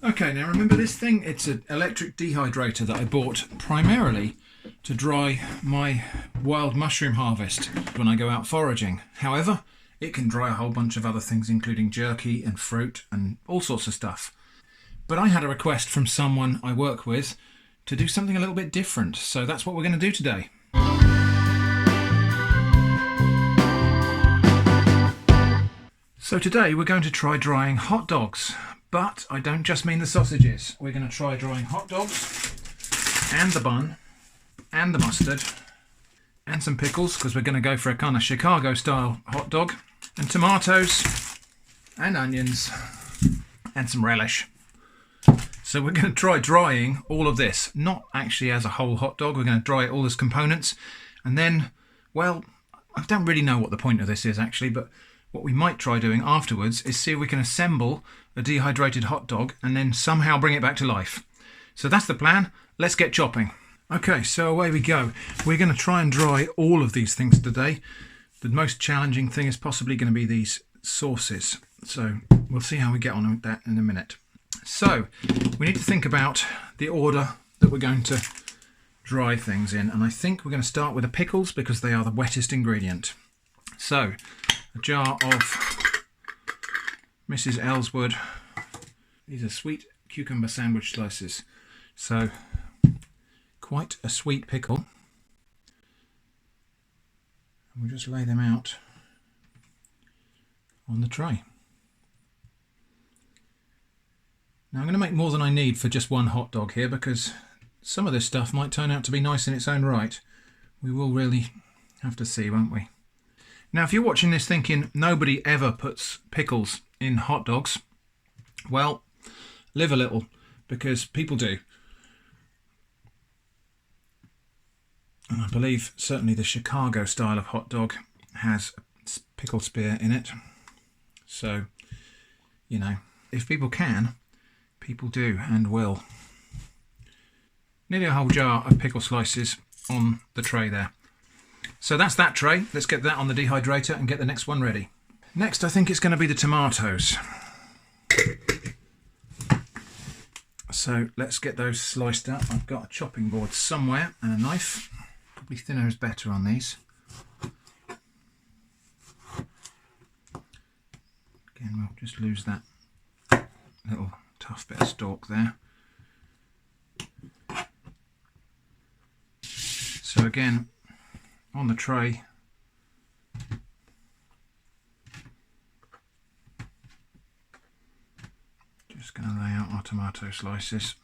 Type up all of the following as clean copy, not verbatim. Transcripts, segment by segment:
Okay, now remember this thing, it's an electric dehydrator that I bought primarily to dry my wild mushroom harvest when I go out foraging. However, it can dry a whole bunch of other things, including jerky and fruit and all sorts of stuff. But I had a request from someone I work with to do something a little bit different, so that's what we're going to do today. So today we're going to try drying hot dogs, but I don't just mean the sausages. We're going to try drying hot dogs and the bun and the mustard and some pickles, because we're going to go for a kind of Chicago style hot dog, and tomatoes and onions and some relish. So we're going to try drying all of this, not actually as a whole hot dog. We're going to dry it all as components, and then, well, I don't really know what the point of this is actually, but what we might try doing afterwards is see if we can assemble a dehydrated hot dog and then somehow bring it back to life. So that's the plan. Let's get chopping. Okay, so away we go. We're going to try and dry all of these things today. The most challenging thing is possibly going to be these sauces. So we'll see how we get on with that in a minute. So we need to think about the order that we're going to dry things in. And I think we're going to start with the pickles because they are the wettest ingredient. So a jar of Mrs. Ellswood. These are sweet cucumber sandwich slices. So quite a sweet pickle. And we'll just lay them out on the tray. Now I'm going to make more than I need for just one hot dog here, because some of this stuff might turn out to be nice in its own right. We will really have to see, won't we? Now if you're watching this thinking nobody ever puts pickles in hot dogs, well, live a little, because people do. And I believe certainly the Chicago style of hot dog has a pickle spear in it. So, you know, if people can, people do and will. Nearly a whole jar of pickle slices on the tray there. So that's that tray. Let's get that on the dehydrator and get the next one ready. Next, I think it's going to be the tomatoes. So let's get those sliced up. I've got a chopping board somewhere and a knife. Probably thinner is better on these. Again, we'll just lose that little tough bit of stalk there. So again, on the tray, just going to lay out our tomato slices.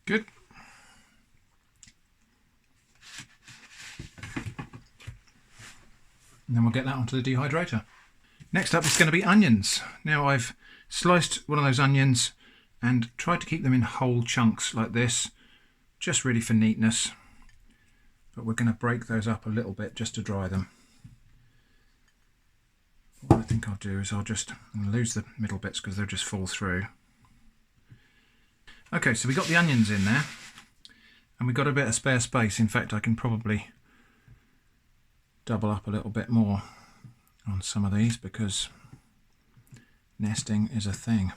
Good. And then we'll get that onto the dehydrator. Next up is going to be onions. Now I've sliced one of those onions and tried to keep them in whole chunks like this, just really for neatness. But we're going to break those up a little bit just to dry them. What I think I'll do is I'll lose the middle bits because they'll just fall through. Okay, so we got the onions in there and we've got a bit of spare space. In fact, I can probably double up a little bit more on some of these because nesting is a thing.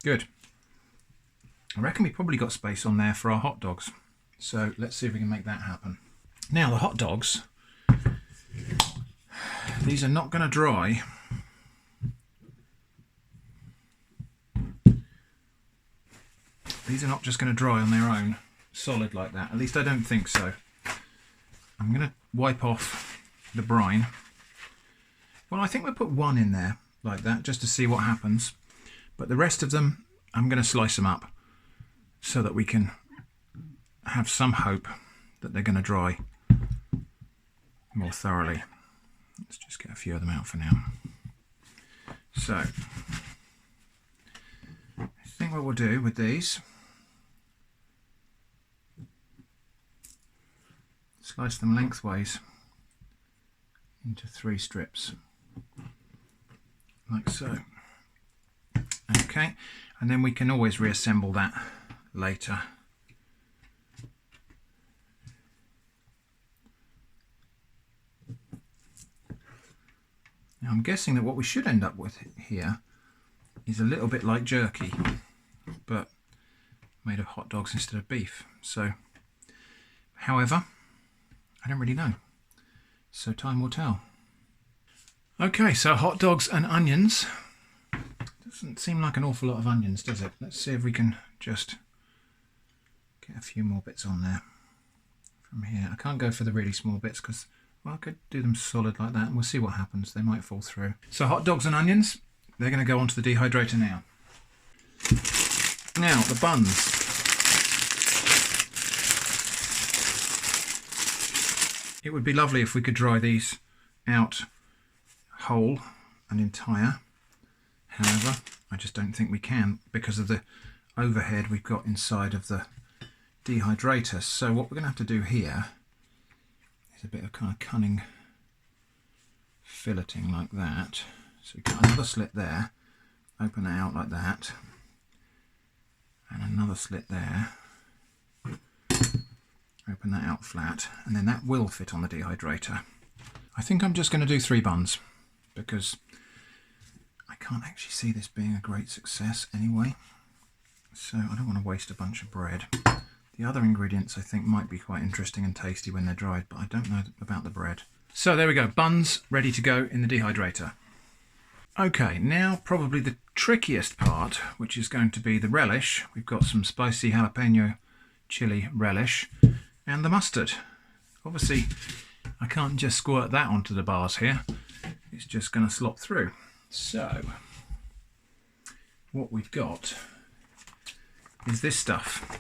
Good. I reckon we probably got space on there for our hot dogs. So let's see if we can make that happen. Now the hot dogs, these are not going to dry These are not just going to dry on their own, solid like that. At least I don't think so. I'm going to wipe off the brine. Well, I think we'll put one in there like that just to see what happens. But the rest of them, I'm going to slice them up so that we can have some hope that they're going to dry more thoroughly. Let's just get a few of them out for now. So, I think what we'll do with these, slice them lengthways into 3 strips, like so. Okay, and then we can always reassemble that later. Now I'm guessing that what we should end up with here is a little bit like jerky, but made of hot dogs instead of beef. So, however, I don't really know. So time will tell. Okay, so hot dogs and onions. Doesn't seem like an awful lot of onions, does it? Let's see if we can just get a few more bits on there from here. I can't go for the really small bits because, well, I could do them solid like that and we'll see what happens. They might fall through. So hot dogs and onions, they're going to go onto the dehydrator now. Now, the buns. It would be lovely if we could dry these out whole and entire. However, I just don't think we can because of the overhead we've got inside of the dehydrator. So what we're going to have to do here is a bit of kind of cunning filleting like that. So we've got another slit there, open it out like that, and another slit there, open that out flat, and then that will fit on the dehydrator. I think I'm just going to do 3 buns because I can't actually see this being a great success anyway, so I don't want to waste a bunch of bread. The other ingredients I think might be quite interesting and tasty when they're dried, but I don't know about the bread. So there we go, buns ready to go in the dehydrator. Okay, now probably the trickiest part, which is going to be the relish. We've got some spicy jalapeno chili relish and the mustard. Obviously, I can't just squirt that onto the bars here. It's just going to slop through. So, what we've got is this stuff.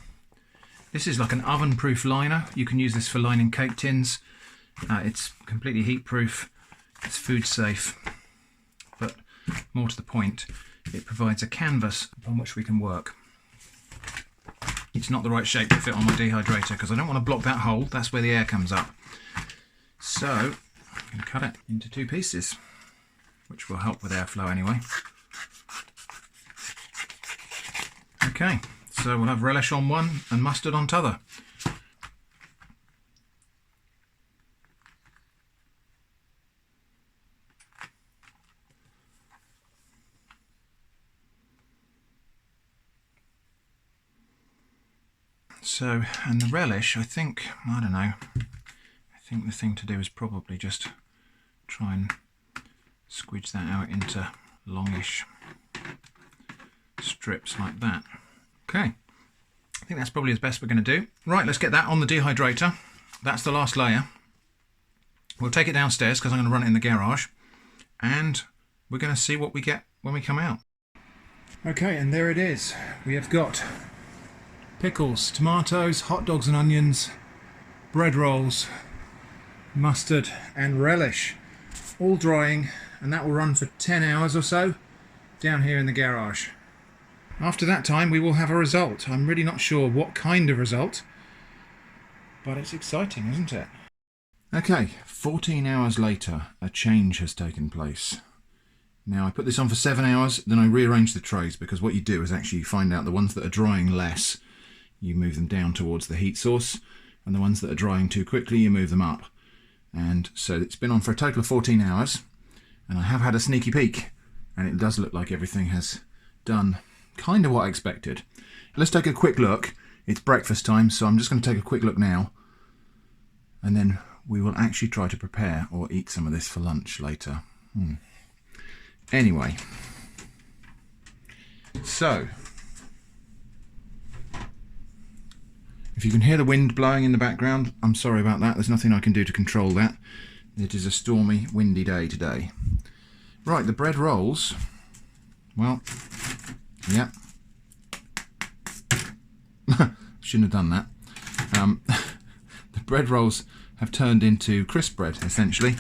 This is like an oven-proof liner. You can use this for lining cake tins. It's completely heat-proof. It's food safe. But more to the point, it provides a canvas upon which we can work. It's not the right shape to fit on my dehydrator because I don't want to block that hole. That's where the air comes up. So, I'm going to cut it into 2 pieces, which will help with airflow anyway. Okay, so we'll have relish on one and mustard on t'other. So, and the relish, I think, I don't know, I think the thing to do is probably just try and squidge that out into longish strips like that. Okay, I think that's probably as best we're going to do. Right, let's get that on the dehydrator. That's the last layer. We'll take it downstairs because I'm going to run it in the garage and we're going to see what we get when we come out. Okay, and there it is. We have got pickles, tomatoes, hot dogs and onions, bread rolls, mustard and relish, all drying, and that will run for 10 hours or so down here in the garage. After that time we will have a result. I'm really not sure what kind of result, but it's exciting, isn't it? Okay, 14 hours later a change has taken place. Now I put this on for 7 hours, then I rearrange the trays because what you do is actually find out the ones that are drying less, you move them down towards the heat source, and the ones that are drying too quickly you move them up. And so it's been on for a total of 14 hours, and I have had a sneaky peek, and it does look like everything has done kind of what I expected. Let's take a quick look. It's breakfast time, so I'm just going to take a quick look now, and then we will actually try to prepare or eat some of this for lunch later. Anyway, so if you can hear the wind blowing in the background, I'm sorry about that. There's nothing I can do to control that. It is a stormy, windy day today. Right, the bread rolls. Well, yeah. Shouldn't have done that. The bread rolls have turned into crisp bread, essentially.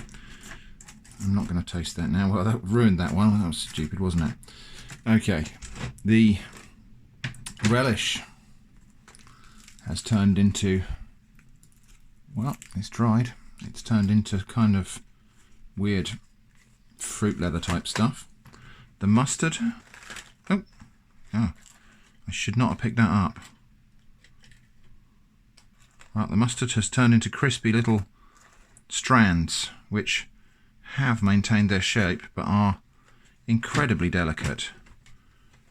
I'm not going to taste that now. Well, that ruined that one. That was stupid, wasn't it? Okay. The relish has turned into, well, it's dried. It's turned into kind of weird fruit leather type stuff. The mustard, oh, I should not have picked that up. Well, the mustard has turned into crispy little strands, which have maintained their shape, but are incredibly delicate.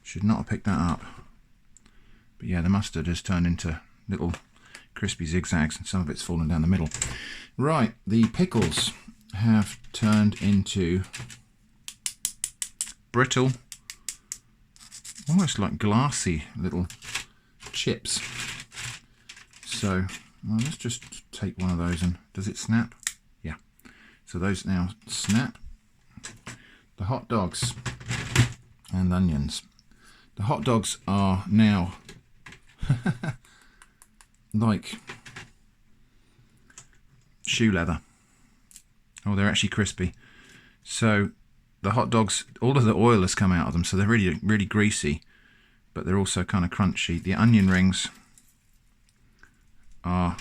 Should not have picked that up. But yeah, the mustard has turned into little crispy zigzags and some of it's fallen down the middle. Right, the pickles have turned into brittle, almost like glassy little chips. So well, let's just take one of those and does it snap? Yeah. So those now snap. The hot dogs and onions. The hot dogs are now like shoe leather. Oh, they're actually crispy. So the hot dogs, all of the oil has come out of them, so they're really, really greasy, but they're also kind of crunchy. The onion rings are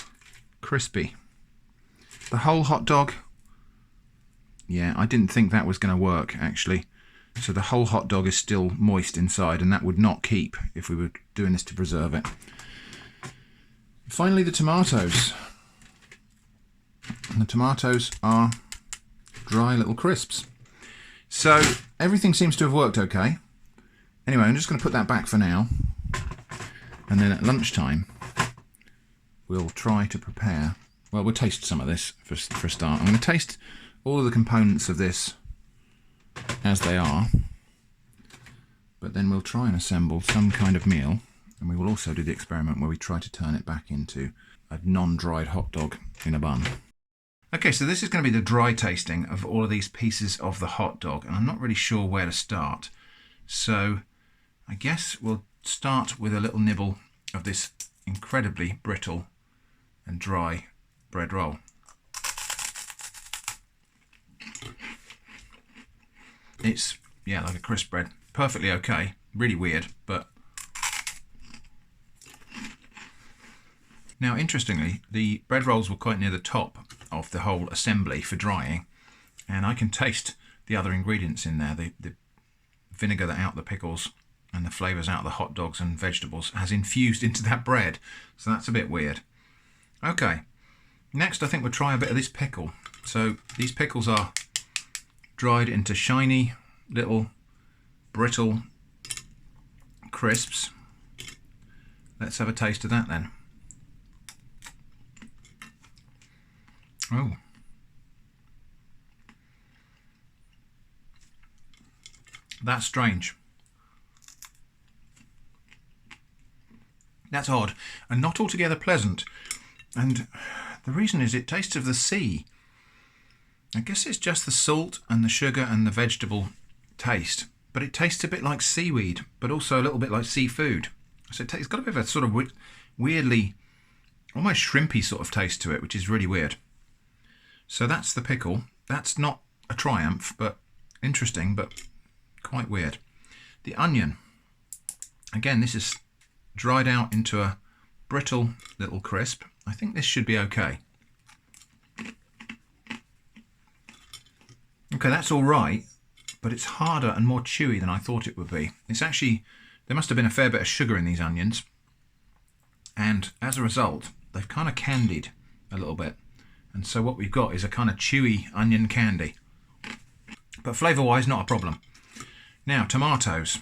crispy. The whole hot dog, yeah, I didn't think that was going to work actually. So the whole hot dog is still moist inside, and that would not keep if we were doing this to preserve it. Finally, the tomatoes. And the tomatoes are dry little crisps. So everything seems to have worked okay. Anyway, I'm just going to put that back for now. And then at lunchtime, we'll try to prepare... Well, we'll taste some of this for a start. I'm going to taste all of the components of this as they are. But then we'll try and assemble some kind of meal. And we will also do the experiment where we try to turn it back into a non-dried hot dog in a bun. Okay, so this is going to be the dry tasting of all of these pieces of the hot dog, and I'm not really sure where to start. So I guess we'll start with a little nibble of this incredibly brittle and dry bread roll. It's, yeah, like a crisp bread. Perfectly okay. Really weird, but... Now, interestingly, the bread rolls were quite near the top of the whole assembly for drying, and I can taste the other ingredients in there. The vinegar that out the pickles and the flavours out of the hot dogs and vegetables has infused into that bread, so that's a bit weird. Okay, next I think we'll try a bit of this pickle. So these pickles are dried into shiny little brittle crisps. Let's have a taste of that then. Oh, that's strange. That's odd and not altogether pleasant. And the reason is it tastes of the sea. I guess it's just the salt and the sugar and the vegetable taste, but it tastes a bit like seaweed, but also a little bit like seafood. So it's got a bit of a sort of weirdly, almost shrimpy sort of taste to it, which is really weird. So that's the pickle. That's not a triumph, but interesting, but quite weird. The onion. Again, this is dried out into a brittle little crisp. I think this should be okay. Okay, that's all right, but it's harder and more chewy than I thought it would be. It's actually, there must have been a fair bit of sugar in these onions, and as a result, they've kind of candied a little bit. And so what we've got is a kind of chewy onion candy. But flavour-wise, not a problem. Now, tomatoes.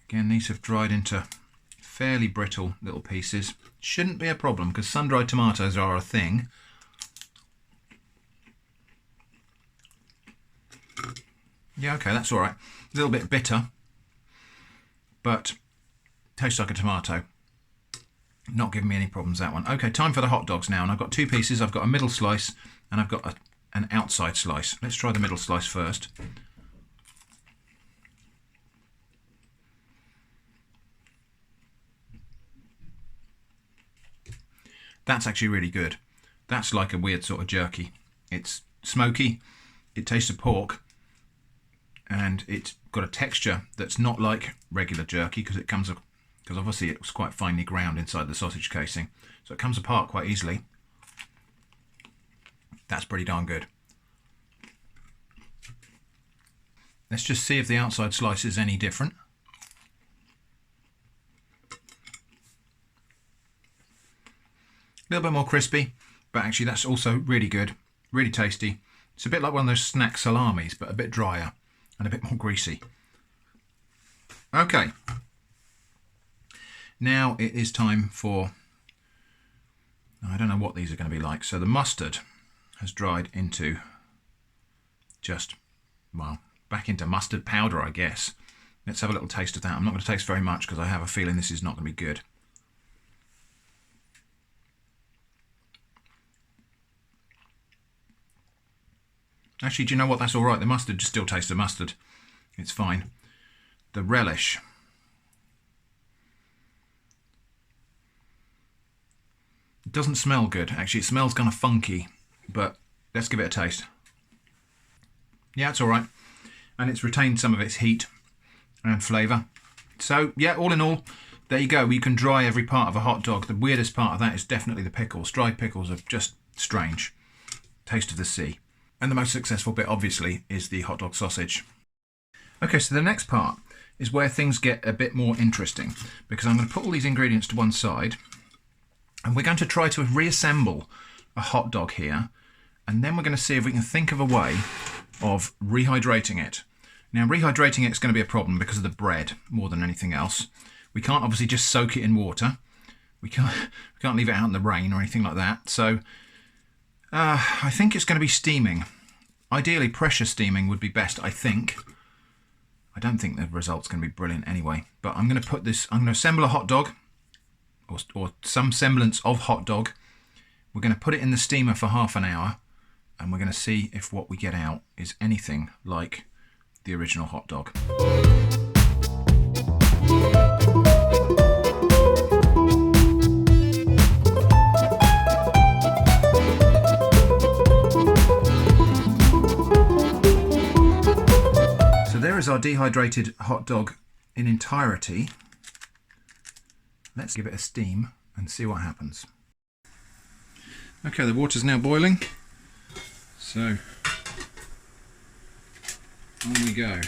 Again, these have dried into fairly brittle little pieces. Shouldn't be a problem, because sun-dried tomatoes are a thing. Yeah, okay, that's all right. A little bit bitter, but tastes like a tomato. Not giving me any problems, that one. Okay, time for the hot dogs now, and I've got two pieces. I've got a middle slice and I've got an outside slice. Let's try the middle slice first. That's actually really good. That's like a weird sort of jerky. It's smoky, it tastes of pork, and it's got a texture that's not like regular jerky because obviously it was quite finely ground inside the sausage casing, so it comes apart quite easily. That's pretty darn good. Let's just see if the outside slice is any different. A little bit more crispy, but actually that's also really good, really tasty. It's a bit like one of those snack salamis, but a bit drier and a bit more greasy. Okay. Now it is time for, I don't know what these are going to be like. So the mustard has dried into just, well, back into mustard powder, I guess. Let's have a little taste of that. I'm not going to taste very much because I have a feeling this is not going to be good. Actually, do you know what? That's all right. The mustard just still tastes of mustard. It's fine. The relish. It doesn't smell good. Actually, it smells kind of funky, but let's give it a taste. Yeah, it's all right. And it's retained some of its heat and flavour. So, yeah, all in all, there you go. You can dry every part of a hot dog. The weirdest part of that is definitely the pickles. Dried pickles are just strange. Taste of the sea. And the most successful bit, obviously, is the hot dog sausage. Okay, so the next part is where things get a bit more interesting, because I'm going to put all these ingredients to one side, and we're going to try to reassemble a hot dog here, and then we're going to see if we can think of a way of rehydrating it. Now, rehydrating it is going to be a problem because of the bread more than anything else. We can't obviously just soak it in water. We can't leave it out in the rain or anything like that. So I think it's going to be steaming. Ideally, pressure steaming would be best, I think. I don't think the result's going to be brilliant anyway. But I'm going to put this, I'm going to assemble a hot dog, or some semblance of hot dog. We're going to put it in the steamer for half an hour, and we're going to see if what we get out is anything like the original hot dog. There is our dehydrated hot dog in entirety. Let's give it a steam and see what happens. Okay, the water's now boiling, so on we go.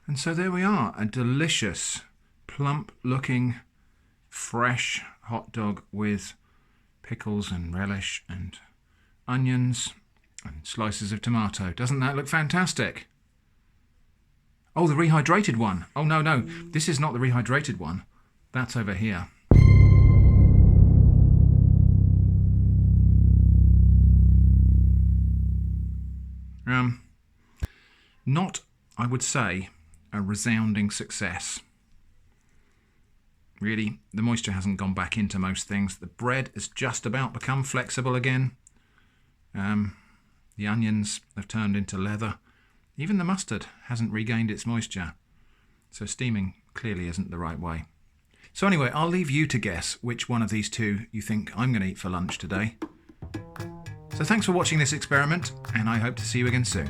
And so there we are, a delicious, plump looking, fresh hot dog with pickles and relish and onions and slices of tomato. Doesn't that look fantastic? Oh, the rehydrated one. Oh, no, this is not the rehydrated one. That's over here. Not, I would say, a resounding success. Really, the moisture hasn't gone back into most things. The bread has just about become flexible again. The onions have turned into leather. Even the mustard hasn't regained its moisture. So steaming clearly isn't the right way. So anyway, I'll leave you to guess which one of these two you think I'm going to eat for lunch today. So thanks for watching this experiment, and I hope to see you again soon.